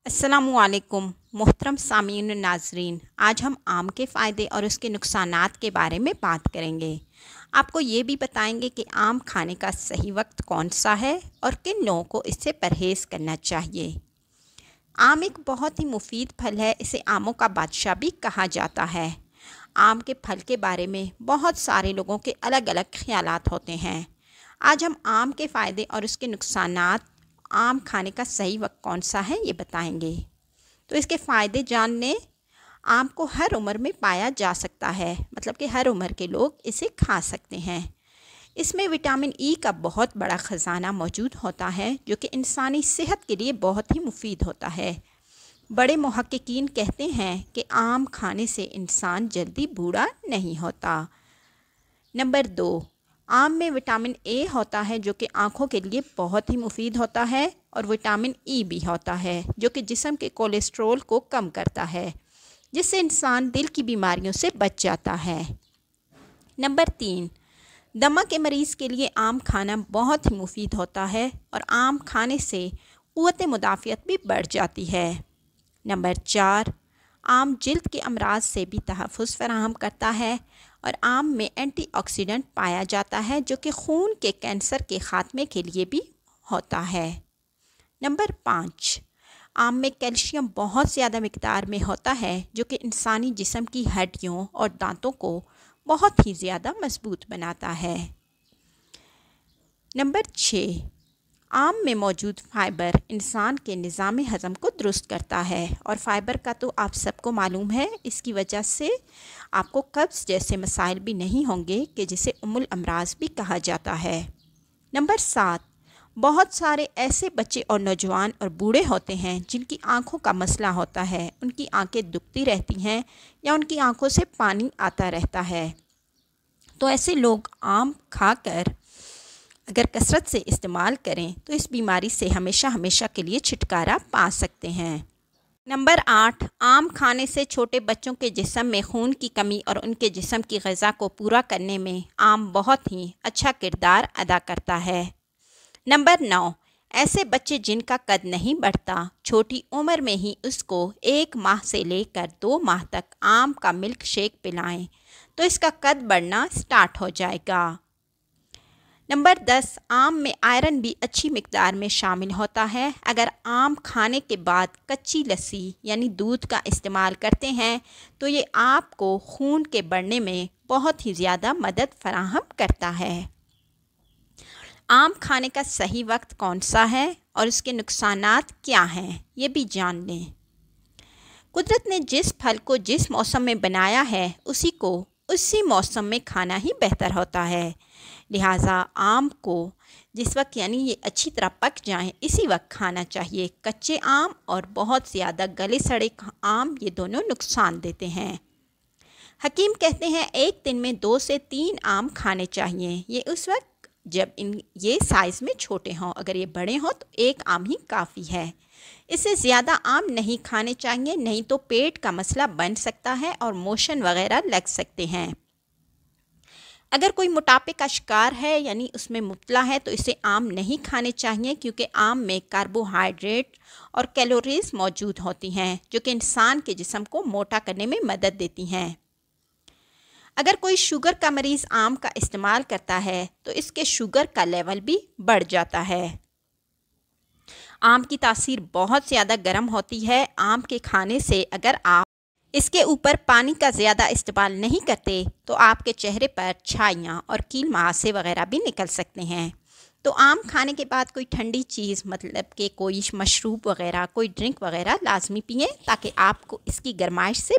अस्सलामु अलैकुम मोहतरम सामीन नाजरीन। आज हम आम के फ़ायदे और उसके नुकसानात के बारे में बात करेंगे। आपको ये भी बताएंगे कि आम खाने का सही वक्त कौन सा है और किन लोगों को इससे परहेज़ करना चाहिए। आम एक बहुत ही मुफीद फल है, इसे आमों का बादशाह भी कहा जाता है। आम के फल के बारे में बहुत सारे लोगों के अलग अलग ख़यालात होते हैं। आज हम आम के फ़ायदे और उसके नुकसानात, आम खाने का सही वक्त कौन सा है, ये बताएंगे। तो इसके फ़ायदे जानने। आम को हर उम्र में पाया जा सकता है, मतलब कि हर उम्र के लोग इसे खा सकते हैं। इसमें विटामिन ई का बहुत बड़ा ख़जाना मौजूद होता है, जो कि इंसानी सेहत के लिए बहुत ही मुफीद होता है। बड़े मुहक्किकीन कहते हैं कि आम खाने से इंसान जल्दी बूढ़ा नहीं होता। नंबर 2, आम में विटामिन ए होता है, जो कि आँखों के लिए बहुत ही मुफीद होता है, और विटामिन ई भी होता है, जो कि जिस्म के कोलेस्ट्रोल को कम करता है, जिससे इंसान दिल की बीमारियों से बच जाता है। नंबर 3, दमा के मरीज़ के लिए आम खाना बहुत ही मुफीद होता है, और आम खाने से क़ुव्वत मुदाफ़ियत भी बढ़ जाती है। नंबर 4, आम जिल्द के अमराज से भी तहफ़्फ़ुज़ फ़राहम करता है, और आम में एंटीऑक्सीडेंट पाया जाता है, जो कि खून के कैंसर के ख़ात्मे के लिए भी होता है। नंबर 5, आम में कैल्शियम बहुत ज़्यादा मिक़दार में होता है, जो कि इंसानी जिस्म की हड्डियों और दांतों को बहुत ही ज़्यादा मज़बूत बनाता है। नंबर 6, आम में मौजूद फ़ाइबर इंसान के निज़ाम हज़म को दुरुस्त करता है, और फ़ाइबर का तो आप सबको मालूम है, इसकी वजह से आपको कब्ज़ जैसे मसाइल भी नहीं होंगे, कि जिसे उम्मुल अमराज भी कहा जाता है। नंबर 7, बहुत सारे ऐसे बच्चे और नौजवान और बूढ़े होते हैं जिनकी आँखों का मसला होता है, उनकी आँखें दुखती रहती हैं या उनकी आँखों से पानी आता रहता है। तो ऐसे लोग आम खाकर अगर कसरत से इस्तेमाल करें तो इस बीमारी से हमेशा हमेशा के लिए छुटकारा पा सकते हैं। नंबर 8, आम खाने से छोटे बच्चों के जिस्म में खून की कमी और उनके जिस्म की ग़िज़ा को पूरा करने में आम बहुत ही अच्छा किरदार अदा करता है। नंबर 9, ऐसे बच्चे जिनका कद नहीं बढ़ता, छोटी उम्र में ही उसको 1 माह से लेकर 2 माह तक आम का मिल्क शेक पिलाएं तो इसका कद बढ़ना स्टार्ट हो जाएगा। नंबर 10, आम में आयरन भी अच्छी मिक़दार में शामिल होता है। अगर आम खाने के बाद कच्ची लस्सी यानी दूध का इस्तेमाल करते हैं तो ये आपको खून के बढ़ने में बहुत ही ज़्यादा मदद फराहम करता है। आम खाने का सही वक्त कौन सा है और इसके नुकसानात क्या हैं, ये भी जान लें। कुदरत ने जिस फल को जिस मौसम में बनाया है, उसी को उसी मौसम में खाना ही बेहतर होता है। लिहाजा आम को जिस वक्त यानी ये अच्छी तरह पक जाएं, इसी वक्त खाना चाहिए। कच्चे आम और बहुत ज़्यादा गले सड़े आम, ये दोनों नुकसान देते हैं। हकीम कहते हैं 1 दिन में 2 से 3 आम खाने चाहिए। ये उस वक्त जब ये साइज़ में छोटे हों, अगर ये बड़े हों तो 1 आम ही काफ़ी है। इससे ज़्यादा आम नहीं खाने चाहिए, नहीं तो पेट का मसला बन सकता है और मोशन वग़ैरह लग सकते हैं। अगर कोई मोटापे का शिकार है यानी उसमें मुब्तला है तो इसे आम नहीं खाने चाहिए, क्योंकि आम में कार्बोहाइड्रेट और कैलोरीज़ मौजूद होती हैं, जो कि इंसान के जिस्म को मोटा करने में मदद देती हैं। अगर कोई शुगर का मरीज़ आम का इस्तेमाल करता है तो इसके शुगर का लेवल भी बढ़ जाता है। आम की तासीर बहुत ज़्यादा गर्म होती है। आम के खाने से अगर आप इसके ऊपर पानी का ज़्यादा इस्तेमाल नहीं करते तो आपके चेहरे पर छाइयाँ और कील मुहासे वग़ैरह भी निकल सकते हैं। तो आम खाने के बाद कोई ठंडी चीज़, मतलब कि कोई मशरूब वग़ैरह, कोई ड्रिंक वग़ैरह लाजमी पिएं, ताकि आपको इसकी गर्माइश से